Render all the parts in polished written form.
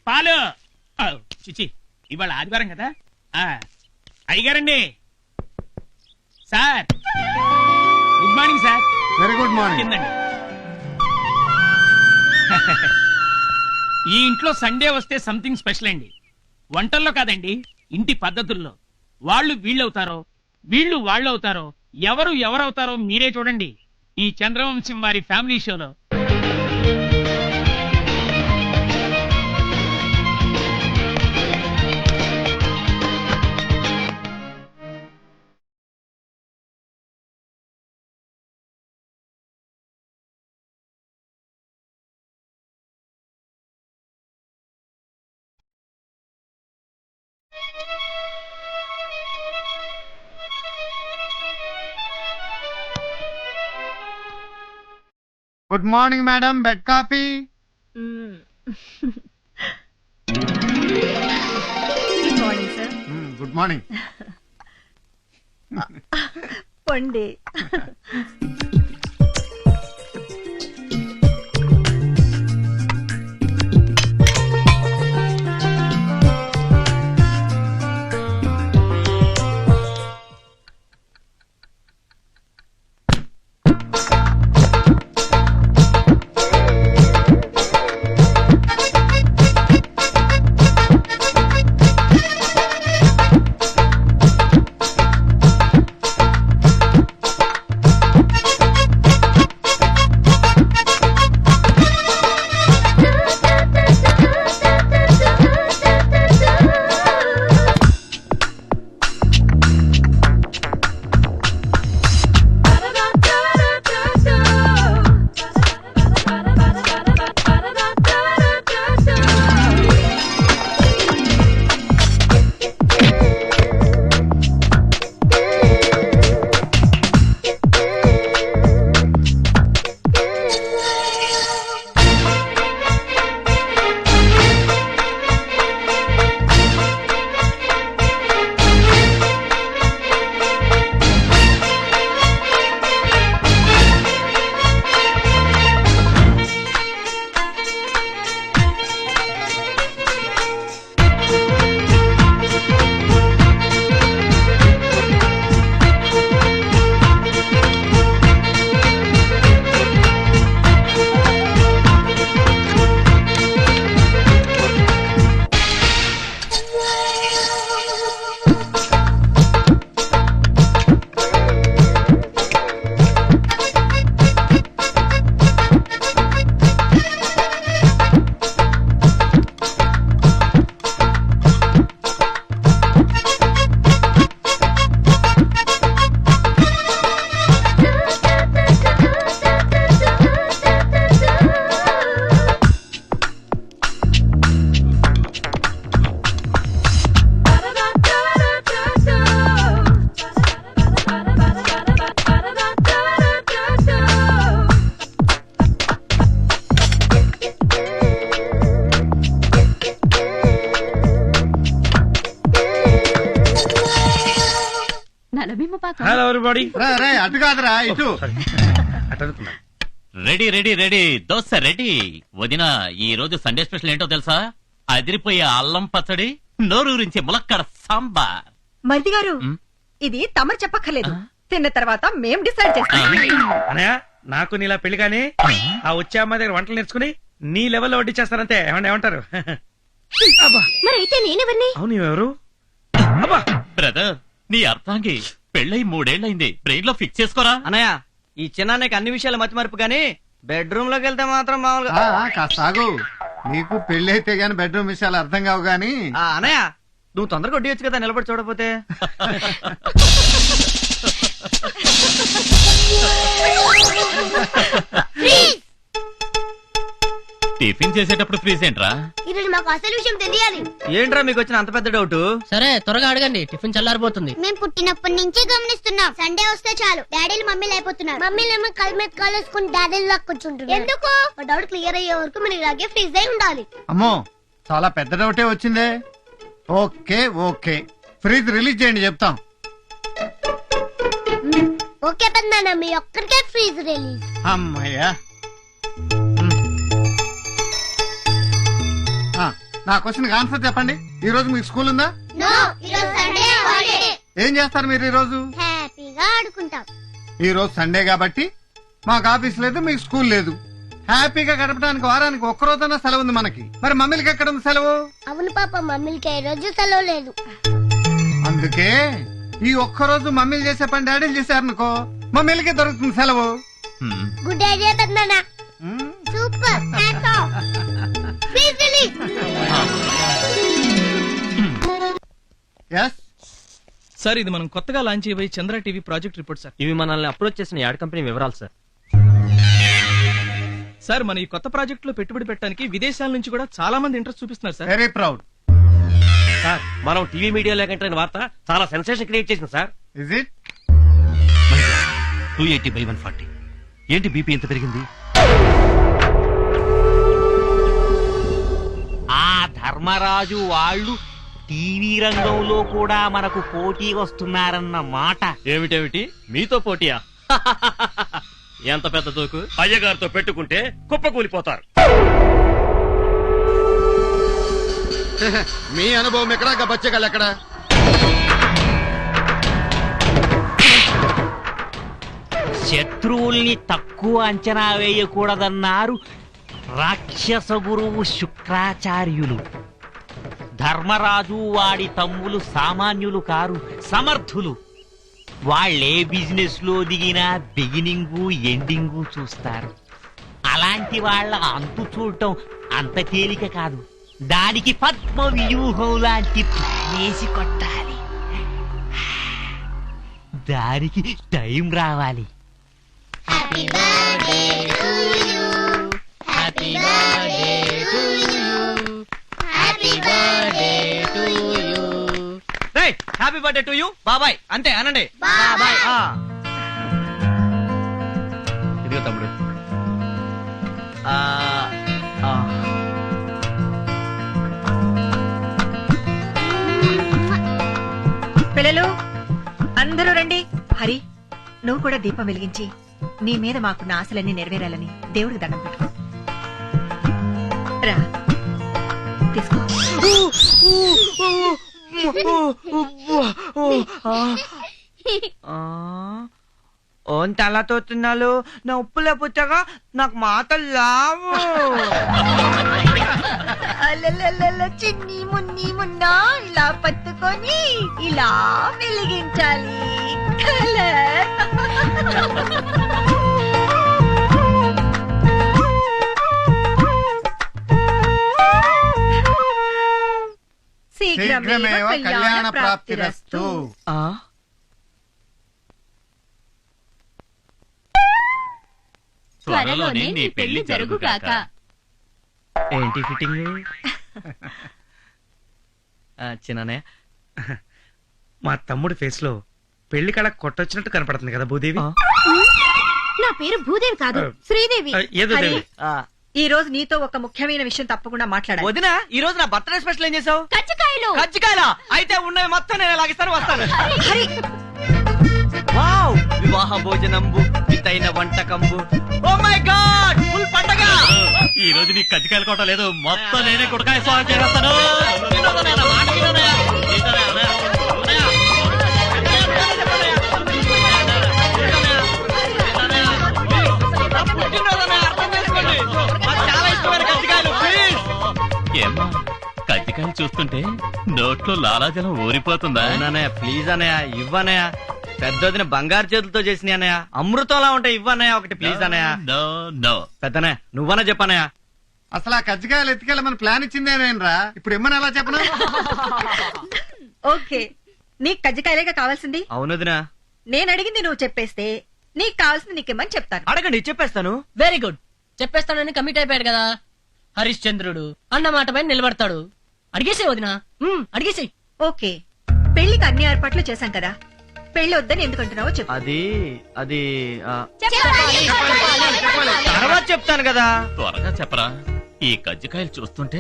పాలు. చిచి, ఇవాళ ఆదివారం కదా. అయ్యగారండి. Sir good morning sir. Very good morning. కిందండి. ఈ ఇంట్లో సండే వస్తే సంథింగ్ స్పెషల్ అండి. వంటల్లో కాదండి, ఇంటి పద్ధతుల్లో. వాళ్ళు వీళ్ళవుతారో, వీళ్ళు వాళ్ళు అవుతారో, ఎవరు ఎవరవుతారో మీరే చూడండి ఈ చంద్రవంశం వారి ఫ్యామిలీ షోలో. Good morning madam. Bed coffee. Good morning sir. Good morning. పండి. Hello everybody. అటు కాదురా, ఇటు. Ready ready ready. Dosa ready. వదిన, ఈ రోజు సండే స్పెషల్ ఏంటో తెలుసా? అదిరిపోయే అల్లం పచ్చడి, నోరూరించి ములక్కడ సాంబార్. మరిది గారు, ఇది తమరు చెప్పక్కర్లేదు. తిన్న తర్వాత మేం డిసైడ్ చేస్తాం. అనయ్య, నాకు నీలా పెళ్లి కానీ ఆ వచ్చే అమ్మాయి దగ్గర వంటలు నేర్చుకుని నీ లెవెల్లో వడ్డీ చేస్తారంతే. ఏమంటారు? మరైతే నేనెవరిని? అవును, ఎవరు? బ్రదర్, నీ అర్థాంగి పెళ్ళై 3 ఏళ్లైంది. బ్రెయిన్ లో ఫిక్స్ చేసుకోరా. అన్నయ్య, ఈ చిన్నానికి అన్ని విషయాలు మతిమరుపు గానీ బెడ్రూమ్ లోకి వెళ్తే మాత్రం మామూలుగా. కాస్త ఆగు. నీకు పెళ్లి అయితే గాని బెడ్రూమ్ విషయాలు అర్థం కావు గాని. అన్నయ్య, నువ్వు తొందరగా వడ్డీయొచ్చు కదా, నిలబడి చూడకపోతే. టిఫిన్ చేసేటప్పుడు ఫ్రీజ్ ఏంట్రా? ఈరోజు మాకు అసలు విషయం తెలియాలి. ఏంట్రా మీకు వచ్చిన అంత పెద్ద డౌట్? సరే, త్వరగా అడగండి, టిఫిన్ చల్లారిపోతుంది. మేము పుట్టినప్పటి నుంచి గమనిస్తున్నాం, సండే వస్తే చాలు డాడీలు మమ్మీలు అయిపోతున్నారు. మమ్మీలేమో కళ్ళ మీద కాలేసుకుని డాడీలు లాగా కూర్చుంటున్నారు. ఎందుకు? డౌట్ క్లియర్ అయ్యే వరకు మీరు ఇలాగే ఫ్రీజ్ అయి ఉండాలి. అమ్మో, చాలా పెద్ద డౌటే వచ్చిందే. ఓకే ఓకే, ఫ్రీజ్ రిలీజ్ చేయండి, చెప్తాం. ఓకే పెద్దనాన్న, మీ ఒక్కరికే ఫ్రీజ్ రిలీజ్. అమ్మయ్యా. నా క్వశ్చన్ ఆన్సర్ చెప్పండి. ఈ రోజు మీకు స్కూల్ ఉందా? నో ఈరోజు సండే హాలిడే. ఏం చేస్తారు మీరు ఈ రోజు? హ్యాపీగా ఆడుకుంటాం. ఈ రోజు సండే కాబట్టి మాకు ఆఫీస్ లేదు, మీకు స్కూల్ లేదు. హ్యాపీగా గడపడానికి వారానికి ఒక్క రోజైనా సెలవు ఉంది మనకి. మరి మమ్మీలకి ఎక్కడ ఉంది సెలవు? అవును పాప, మమ్మీలకి ఈ రోజు సెలవు లేదు. అందుకే ఈ ఒక్క రోజు మమ్మీలు చేసే పని డాడీలు చేశారనుకో, మమ్మీలకి దొరుకుతుంది సెలవు. హ్మ్. గుడ్ ఐడియా పెద్దనా. మ్మ్. Super. Hats off. Please release. Yes? Sir ఇది మనం కొత్తగా లాంచ్ చేయబోయే చంద్ర టీవీ ప్రాజెక్ట్ రిపోర్ట్ సార్. ఇవి మనల్ని అప్రోచ్ చేసిన యాడ్ కంపెనీ వివరాలు సార్. సార్ మన ఈ కొత్త ప్రాజెక్ట్ లో పెట్టుబడి పెట్టడానికి విదేశాల నుంచి కూడా చాలా మంది ఇంట్రెస్ట్ చూపిస్తున్నారు సార్. Very proud. సార్ మనం టీవీ మీడియాలో కంటే వార్త చాలా సెన్సేషన్ క్రియేట్ చేసింది సార్. Is it? 280/140 ఏంటి బీపీ ఎంత పెరిగింది? ఆ ధర్మరాజు వాళ్ళు టీవీ రంగంలో కూడా మనకు పోటీ వస్తున్నారన్న మాట. ఏమిటేమిటి మీతో పోటీయా? ఎంత పెద్ద తోకు. అయ్యగారితో పెట్టుకుంటే కుప్పకూలిపోతారు. మీ అనుభవం ఎక్కడ, బచ్చగాళ్ళు ఎక్కడ? శత్రువుల్ని తక్కువ అంచనా వేయకూడదన్నారు రాక్షస గురువు శుక్రాచార్యులు. ధర్మరాజు వాడి తమ్ములు సామాన్యులు కారు, సమర్థులు. వాళ్ళే బిజినెస్ లో దిగినా బిగినింగు ఎండింగు చూస్తారు. అలాంటి వాళ్ళ అంతు చూడటం అంత తేలిక కాదు. దానికి పద్మ వ్యూహం లాంటి ప్లానేసి కొట్టాలి. దానికి టైం రావాలి. Happy birthday to you. Happy birthday to you. Happy birthday to you. రేయ్ హ్యాపీ బర్త్డే టు యూ బాబాయ్ అంతే అనండి. బాబాయ్. ఇదిగో తమ్ముడు. ఆ, ఆ. పిల్లలు అందరూ రండి. హరి, నువ్వు కూడా దీపం వెలిగించి నీ మీద మాకున్న ఆశలన్నీ నెరవేరాలని దేవుడికి దండం పెట్టుకో. రా తీసుకో. తలతో తిన్నాలు నా ఉప్పులే పుచ్చగా నాకు మాటలు లావు. అలలలల చిన్ని మున్ని మున్నా ఇలా పట్టుకొని ఇలా వెలిగించాలి. కలర్. శీఘ్రమేవ కళ్యాణ ప్రాప్తిరస్తు. త్వరలోనే నీ పెళ్లి జరుగుగాక. ఏంటి ఫిట్టింగ్? చిన్ననే మా తమ్ముడి ఫేస్ లో పెళ్లి కళ కొట్టొచ్చినట్టు కనపడుతుంది కదా భూదేవి. నా పేరు భూదేవి కాదు, శ్రీదేవి. ఏదో హరి, దేవి. ఈ రోజు నీతో ఒక ముఖ్యమైన విషయం తప్పకుండా మాట్లాడాలి. వదినా ఈ రోజు నా బర్త్డే స్పెషల్ ఏం చేసావు? కజ్జికాయలు. కజ్జికాయలా? అయితే ఉన్నవి మొత్తం నేను లాగిస్తాను, వస్తాను. హరి, వావ్, వివాహ భోజనంబు వితైన వంటకంబు. ఓ మై గాడ్, ఫుల్ పండగ. ఈ రోజు నీకు కజ్జికాయలు కొట్ట లేదు, మొత్తం నేనే కుడకాయ స్వాగతం చేస్తాను. ఏమ్మా, కజ్జికాయలు చూస్తుంటే నోట్లో లాలాజలం ఊరిపోతుందా? అవునన్నయ్య, ప్లీజ్ అన్నయ్య ఇవ్వన్నయ్య. పెద్దదిన బంగారు చేతులతో చేసిన అన్నయ్య, అమృతంలా ఉంటాయి. ఇవ్వన్నయ్య ఒకటి ప్లీజ్ అన్నయ్య. No no. పెద్దనే నువ్వన్నా చెప్పన్నయ్య. అసలు ఆ కజ్జికాయలు ఎత్తుకెళ్ళమని ప్లాన్ ఇచ్చిందేనేనరా? ఇప్పుడు ఇమ్మని ఎలా చెప్పను? ఓకే, నీకు కజ్జికాయలేగా కావాల్సింది. అవునదినా, నేను అడిగింది నువ్వు చెప్పేస్తే నీకు కావాల్సింది నీకేమని చెప్తాను. అడగండి చెప్పేస్తాను. Very good. చెప్పేస్తానని కమిట్ అయిపోయాడు కదా హరిశ్చంద్రుడు. అన్న మాట పైన నిలబడతాడు. అడిగేసే వదినా, అడిగేసే. ఓకే, పెళ్లికి అన్ని ఏర్పాట్లు చేశాం కదా, పెళ్లి వద్దని ఎందుకంటున్నావో చెప్పు. అది తర్వాత చెప్తాను కదా. త్వరగా చెప్పరా. ఈ కజ్జికాయలు చూస్తుంటే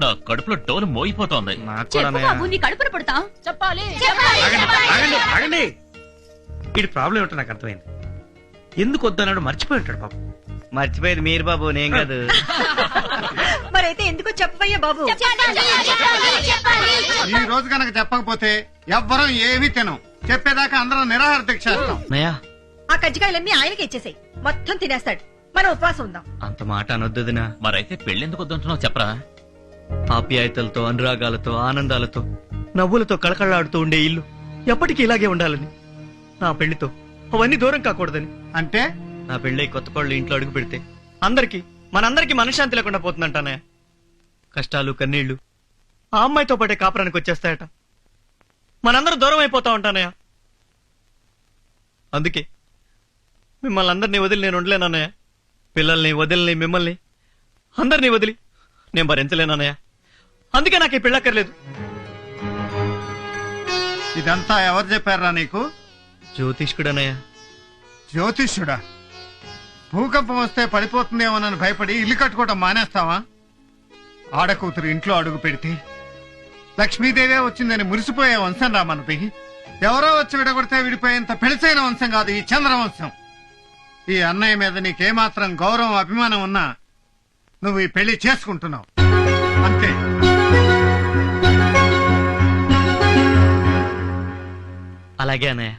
నా కడుపులో డోలు మోగిపోతోంది. నాకు కూడా అన్నయ్య. నీ కడుపున పడతా. చెప్పాలి. ఆగండి. ఈ ప్రాబ్లం ఏంటో నాకు అర్థమైంది. ఎందుకు వద్దన్నాడు మర్చిపోయి ఉంటాడు పాపం. మర్చిపోయేది మీరు బాబు, నేను కాదు. మరైతే ఎందుకో చెప్పవయ్యా బాబు. ఈ రోజు కనుక చెప్పకపోతే ఎవ్వరం ఏమీ తినం. చెప్పేదాకా అందరం నిరాహార దీక్ష చేస్తాం. నయా ఆ కజ్జికాయలన్నీ ఆయనకి ఇచ్చేసాయి, మొత్తం తినేస్తాడు. మనం ఉపవాసం ఉందాం. అంత మాట అనొద్దుదినా. మరైతే పెళ్ళెందుకు వద్దంటున్నావు చెప్పరా? ఆప్యాయతలతో, అనురాగాలతో, ఆనందాలతో, నవ్వులతో కళకళలాడుతూ ఉండే ఇల్లు ఎప్పటికీ ఇలాగే ఉండాలని, నా పెళ్లితో అవన్నీ దూరం కాకూడదని. అంటే నా పెళ్ళై కొత్త కోళ్ళు ఇంట్లో అడుగు పెడితే మనందరికీ మనశ్శాంతి లేకుండా పోతుందంటానే. కష్టాలు, కన్నీళ్లు ఆ అమ్మాయితో పాటే కాపురానికి వచ్చేస్తాయట. మనందరూ దూరం అయిపోతా ఉంటానయ్య. అందుకే మిమ్మల్ని అందరినీ వదిలి నేను ఉండలేనన్నయ్య. పిల్లల్ని వదిలిని, మిమ్మల్ని అందరినీ వదిలి నేను భరించలేనన్నయ్య. అందుకే నాకు ఈ పెళ్ళక్కర్లేదు. ఇదంతా ఎవరు చెప్పారా నీకు? జ్యోతిష్కుడనయ్య. జ్యోతిష్యుడా? భూకంపం వస్తే పడిపోతుందేమోనని భయపడి ఇల్లు కట్టుకోవటం మానేస్తావా? ఆడకూతురు ఇంట్లో అడుగు పెడితే లక్ష్మీదేవే వచ్చిందని మురిసిపోయే వంశం రా మనది. ఎవరో వచ్చి విడగొడితే విడిపోయేంత పెళసైన వంశం కాదు ఈ చంద్రవంశం. ఈ అన్నయ్య మీద నీకేమాత్రం గౌరవం, అభిమానం ఉన్నా నువ్వు ఈ పెళ్లి చేసుకుంటున్నావు అంతే. అలాగే అన్నయ్య.